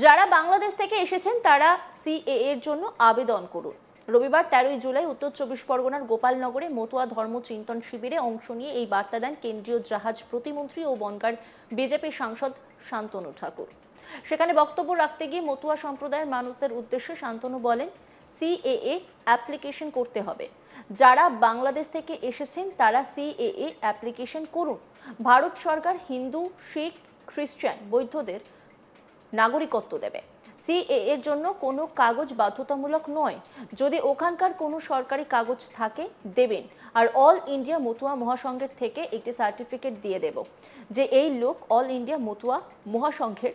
যারা বাংলাদেশ থেকে এসেছেন তারা সিএএ এর জন্য আবেদন করুন। রবিবার 13 জুলাই উত্তর 24 পরগনার গোপালনগরে মতুয়া ধর্ম চিন্তন শিবিরে অংশ নিয়ে এই বার্তা দেন কেন্দ্রীয় জাহাজ প্রতিমন্ত্রী ও বনগাঁর বিজেপি সাংসদ শান্তনু ঠাকুর। সেখানে বক্তব্য রাখতে গিয়ে মতুয়া সম্প্রদায়ের মানুষদের উদ্দেশ্যে শান্তনু বলেন, সিএএ অ্যাপ্লিকেশন করতে হবে। যারা বাংলাদেশ থেকে এসেছেন তারা সিএএ অ্যাপ্লিকেশন করুন। ভারত সরকার হিন্দু, শিখ, খ্রিস্টান, বৌদ্ধদের নাগরিকত্ব দেবে। সিএএ এর জন্য কোনো কাগজ বাধ্যতামূলক নয়। যদি ওখানকার কোনো সরকারি কাগজ থাকে দেবেন। আর অল ইন্ডিয়া মতুয়া মহাসংঘের থেকে একটি সার্টিফিকেট দিয়ে দেব যে এই লোক অল ইন্ডিয়া মতুয়া মহাসংঘের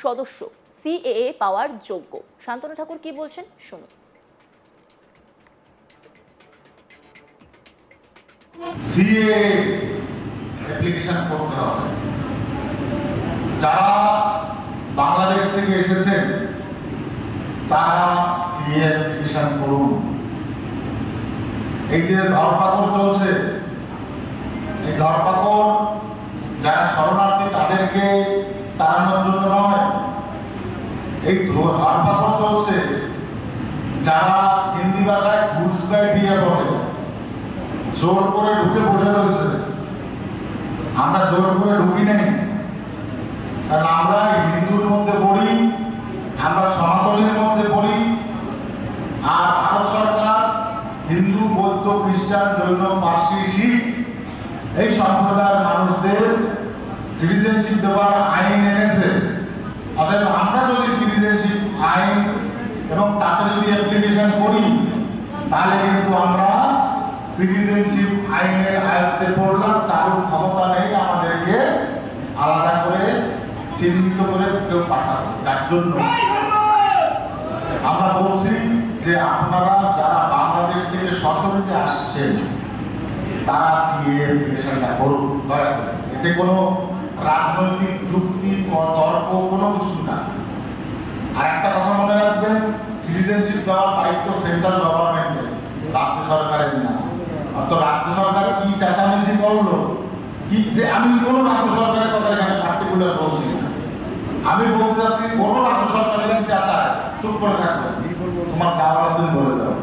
সদস্য, সিএএ পাওয়ার যোগ্য। শান্তনু ঠাকুর কি বলছেন শুনুন। সিএএ অ্যাপ্লিকেশন করতে হবে। যারা বাংলাদেশ থেকে এসেছেন তারা সিএএ অ্যাপ্লিকেশন করুন। এই যে ধরপাকড় চলছে, এই ধরপাকড় যারা শরণার্থী তাদেরকে তাড়ানোর জন্য নয়, এই ধরপাকড় চলছে যারা হিন্দি ভাষায় ঘুষ দেয় দিয়ে বলে, জোর করে ঢুকে বসে রয়েছে। আমরা জোর করে ঢুকি নেই, কারণ আমরা হিন্দুর মধ্যে পড়ি, আমরা সনাতনের মধ্যে পড়ি। আর ভারত সরকার হিন্দু, বৌদ্ধ, খ্রিস্টান, জৈন, পার্সি, শিখ এই সম্প্রদায়ের মানুষদের সিটিজেনশিপ দেওয়ার আইন এনেছে। অতএব আমরা যদি সিটিজেনশিপ আইন এবং তাতে যদি অ্যাপ্লিকেশন করি তাহলে কিন্তু আমরা সিটিজেনশিপ আইনের আয়ত্তে পড়লাম। তার ক্ষমতা নেই আমাদেরকে আলাদা করে চিহ্নিত করে কেউ পাঠাবে। যার জন্য আমরা বলছি যে আপনারা যারা বাংলাদেশ থেকে সশরীরে আসছেন তারা সিএএ অ্যাপ্লিকেশনটা করুন দয়া করে। এতে কোনো রাজনৈতিক যুক্তি তর্ক কোনো কিছু না। আর একটা কথা মনে রাখবেন, সিটিজেনশিপ দেওয়ার দায়িত্ব সেন্ট্রাল গভর্নমেন্টের, রাজ্য সরকারের না। অর্থাৎ রাজ্য সরকার কি চেঁচামেচি করলো কি, যে আমি কোনো রাজ্য সরকারের কথা এখানে পার্টিকুলার বলছি না। আমি বলতে চাচ্ছি কোন রাজ্য সরকারের কি চাচায় চুপ করে থাকবে, তোমার যাওয়ার দিন বলে দাও,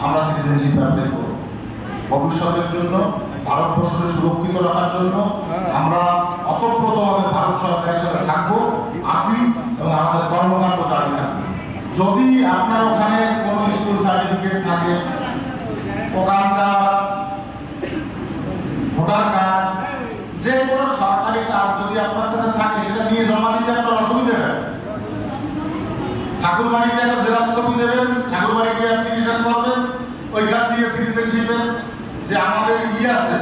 আমরা সিটিজেনশিপ অ্যাপ্লাই করব। ভবিষ্যতের জন্য, ভারতবর্ষকে সুরক্ষিত রাখার জন্য আমরা অতপ্রতভাবে ভারত সরকারের সাথে থাকবো, আছি এবং আমাদের কর্মকাণ্ড চালু থাকবে। যদি আপনার ওখানে কোনো স্কুল সার্টিফিকেট থাকে, ওখানকার ভোটার কার্ড, যে কোনো সরকারি কার্ড যদি আপনার কাছে থাকে সেটা নিয়ে জমা দিতে আপনার অসুবিধা নেই। ঠাকুরবাড়িতে একটা জেরক্স কপি দেবেন, ঠাকুরবাড়িতে অ্যাপ্লিকেশন করবেন, ওইখান দিয়ে সিটিজেনশিপের যে আমাদের আছে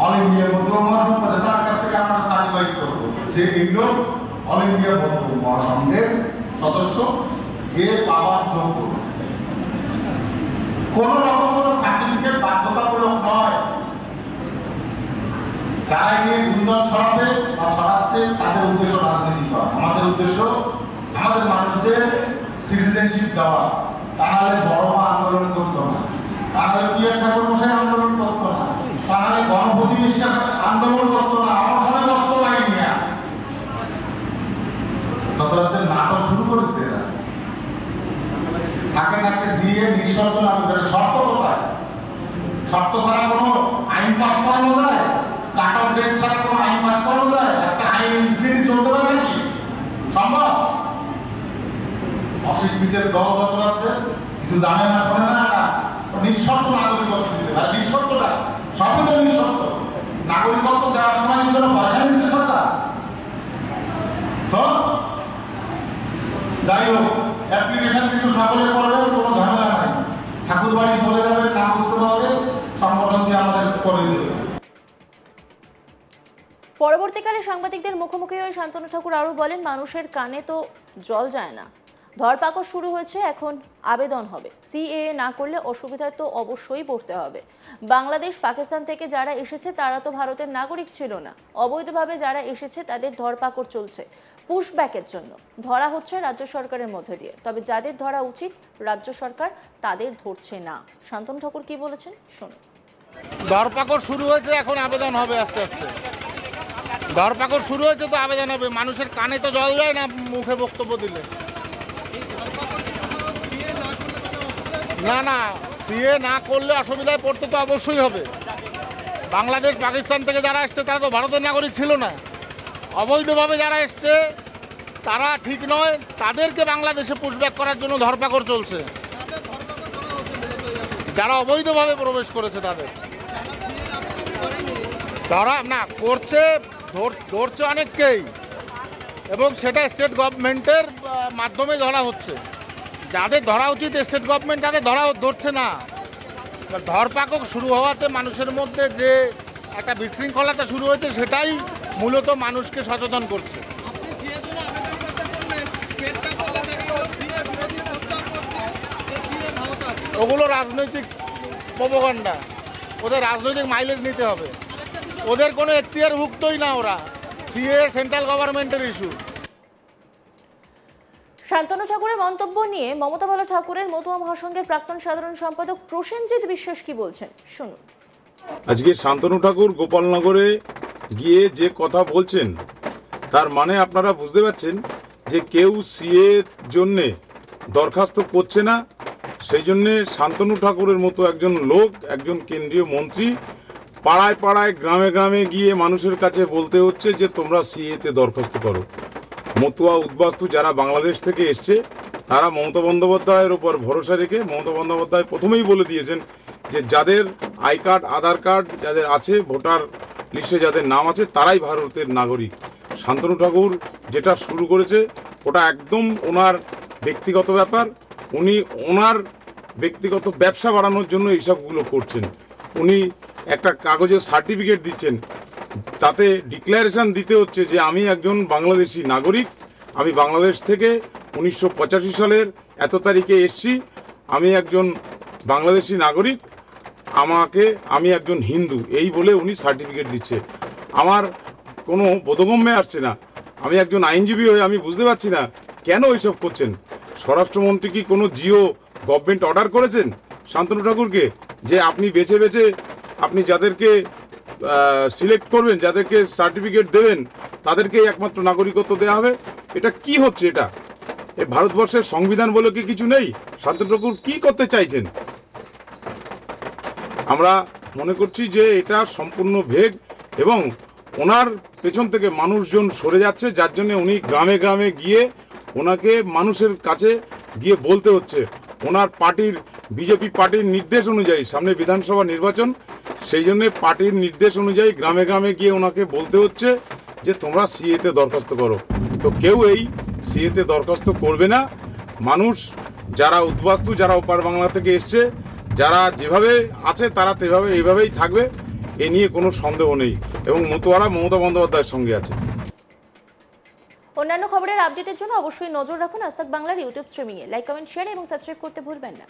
অল ইন্ডিয়া মতুয়া মহাসংঘ আছে তার কাছ থেকে আমরা সার্টিফাইড করবো যে এই লোক অল ইন্ডিয়া মতুয়া মহাসংঘের সদস্য, এ পাওয়ার যোগ্য। কোন রকম কোনো সার্টিফিকেট বাধ্যতামূলক নয়। যারা নিয়ে গুঞ্জন ছড়াবে বা ছড়াচ্ছে তাদের উদ্দেশ্য রাজনীতি করা। আমাদের উদ্দেশ্য আমাদের মানুষদের সিটিজেনশিপ দেওয়া। তাহলে বড় আন্দোলন করতো না, তাহলে পিয়ার ঠাকুর মশাই আন্দোলন করতো না, তাহলে গণপতি বিশ্বাস আন্দোলন করতো না, আমার সময় কষ্ট লাগেনি। যত রাজ্যের নাটক শুরু করেছে এরা, থাকে থাকে সিএ নিঃশর্ত লাগু করে। শর্ত কোথায়? শর্ত ছাড়া কোনো আইন পাস করানো যায়? কাট অফ ডেট ছাড়া কোনো আইন পাস করানো যায়? একটা আইন ইনফিনিটি চলতে পারে নাকি? সম্ভব? অশিক্ষিতের দল যত রাজ্যে কিছু জানে না, শোনে না, নিঃশর্ত নাগরিকত্ব দিতে পারে। নিঃশর্তটা সবই তো নিঃশর্ত। নাগরিকত্ব দেওয়ার সময় কিন্তু পয়সা নিচ্ছে সরকার। তো যাই হোক, অ্যাপ্লিকেশন কিন্তু সকলে করবেন, কোনো ঝামেলা নাই। ঠাকুর বাড়ি চলে যাবেন, না বুঝতে পারবে, সংগঠন দিয়ে আমাদের করে দেবে। পরবর্তীকালে সাংবাদিকদের মুখোমুখি হয়ে শান্তনু ঠাকুর আরও বলেন, মানুষের কানে তো জল যায় না। ধরপাকড় শুরু হয়েছে, এখন আবেদন হবে। সিএএ না করলে অসুবিধায় তো অবশ্যই পড়তে হবে। বাংলাদেশ, পাকিস্তান থেকে যারা এসেছে তারা তো ভারতের নাগরিক ছিল না। অবৈধভাবে যারা এসেছে তাদের ধরপাকড় চলছে পুশব্যাকের জন্য। ধরা হচ্ছে রাজ্য সরকারের মধ্যে দিয়ে, তবে যাদের ধরা উচিত রাজ্য সরকার তাদের ধরছে না। শান্তনু ঠাকুর কি বলেছেন শুনুন। ধরপাকড় শুরু হয়েছে, এখন আবেদন হবে আস্তে আস্তে। ধরপাকড় শুরু হয়েছে তো আবেদন হবে, মানুষের কানে তো জল যায় না মুখে বক্তব্য দিলে। না না, সিএ না করলে অসুবিধায় পড়তে তো অবশ্যই হবে। বাংলাদেশ পাকিস্তান থেকে যারা এসছে তারা তো ভারতের নাগরিক ছিল না, অবৈধভাবে যারা এসছে তারা ঠিক নয়, তাদেরকে বাংলাদেশে পুশব্যাক করার জন্য ধরপাকড় চলছে। যারা অবৈধভাবে প্রবেশ করেছে তাদের ধরা না করছে, ধরছে অনেককেই, এবং সেটা স্টেট গভর্নমেন্টের মাধ্যমে ধরা হচ্ছে। যাদের ধরা উচিত স্টেট গভর্নমেন্ট তাদের ধরছে না। ধরপাকড় শুরু হওয়াতে মানুষের মধ্যে যে একটা বিশৃঙ্খলতা শুরু হয়েছে সেটাই মূলত মানুষকে সচেতন করছে। ওগুলো রাজনৈতিক প্রোপাগান্ডা, ওদের রাজনৈতিক মাইলেজ নিতে হবে। ওদের কোনো এখতিয়ারভুক্তই না, ওরা সিএ সেন্ট্রাল গভর্নমেন্টের ইস্যু। শান্তনু ঠাকুরের মন্তব্য নিয়ে মমতা বালা ঠাকুরের মতুয়া মহাসংঘের প্রাক্তন সাধারণ সম্পাদক প্রসেনজিৎ বিশ্বাস কি বলছেন শুনুন। আজকে শান্তনু ঠাকুর গোপালনগরে গিয়ে যে কথা বলছেন তার মানে আপনারা বুঝতে পারছেন যে কেউ সিএ জন্যে দরখাস্ত করছে না, সেই জন্যে শান্তনু ঠাকুরের মতো একজন লোক, একজন কেন্দ্রীয় মন্ত্রী পাড়ায় পাড়ায় গ্রামে গ্রামে গিয়ে মানুষের কাছে বলতে হচ্ছে যে তোমরা সিএতে দরখাস্ত করো। মতুয়া উদ্বাস্তু যারা বাংলাদেশ থেকে এসছে তারা মমতা বন্দ্যোপাধ্যায়ের উপর ভরসা রেখে, মমতা বন্দ্যোপাধ্যায় প্রথমেই বলে দিয়েছেন যে যাদের আই কার্ড আধার কার্ড যাদের আছে, ভোটার লিস্টে যাদের নাম আছে তারাই ভারতের নাগরিক। শান্তনু ঠাকুর যেটা শুরু করেছে ওটা একদম ওনার ব্যক্তিগত ব্যাপার, উনি ওনার ব্যক্তিগত ব্যবসা বাড়ানোর জন্য এইসবগুলো করছেন। উনি একটা কাগজের সার্টিফিকেট দিচ্ছেন, তাতে ডিক্লারেশন দিতে হচ্ছে যে আমি একজন বাংলাদেশি নাগরিক, আমি বাংলাদেশ থেকে 1985 সালের এত তারিখে এসছি, আমি একজন বাংলাদেশি নাগরিক, আমি একজন হিন্দু, এই বলে উনি সার্টিফিকেট দিচ্ছে। আমার কোনো বোধগম্যে আসছে না, আমি একজন আইনজীবী হয়ে আমি বুঝতে পারছি না কেন এইসব করছেন। স্বরাষ্ট্রমন্ত্রী কি কোনো জিও গভর্নমেন্ট অর্ডার করেছেন শান্তনু ঠাকুরকে যে আপনি বেছে বেছে আপনি যাদেরকে সিলেক্ট করবেন, যাদেরকে সার্টিফিকেট দেবেন তাদেরকেই একমাত্র নাগরিকত্ব দেওয়া হবে? এটা কি হচ্ছে? এটা ভারতবর্ষের সংবিধান বলে কি কিছু নেই? শান্তনু ঠাকুর কি করতে চাইছেন? আমরা মনে করছি যে এটা সম্পূর্ণ ভেগ, এবং ওনার পেছন থেকে মানুষজন সরে যাচ্ছে, যার জন্য উনি গ্রামে গ্রামে গিয়ে ওনাকে মানুষের কাছে গিয়ে বলতে হচ্ছে। ওনার পার্টির বিজেপি পার্টির নির্দেশ অনুযায়ী সামনে বিধানসভা নির্বাচন, সেই জন্য পার্টির নির্দেশ অনুযায়ী গ্রামে গ্রামে গিয়ে ওনাকে বলতে হচ্ছে যে তোমরা সিএতে দরখাস্ত করো। তো কেউ এই সিএতে দরখাস্ত করবে না। মানুষ যারা উদ্বাস্তু, যারা ওপার বাংলা থেকে এসছে, যারা যেভাবে আছে তারা এইভাবেই থাকবে, এ নিয়ে কোনো সন্দেহ নেই, এবং মতুয়ারা মমতা বন্দ্যোপাধ্যায়ের সঙ্গে আছে। অন্যান্য খবরের আপডেটের জন্য অবশ্যই নজর রাখুন আজ তাক বাংলার ইউটিউব স্ট্রিমিংয়ে। লাইক, কমেন্ট, শেয়ার এবং সাবস্ক্রাইব করতে ভুলবেন না।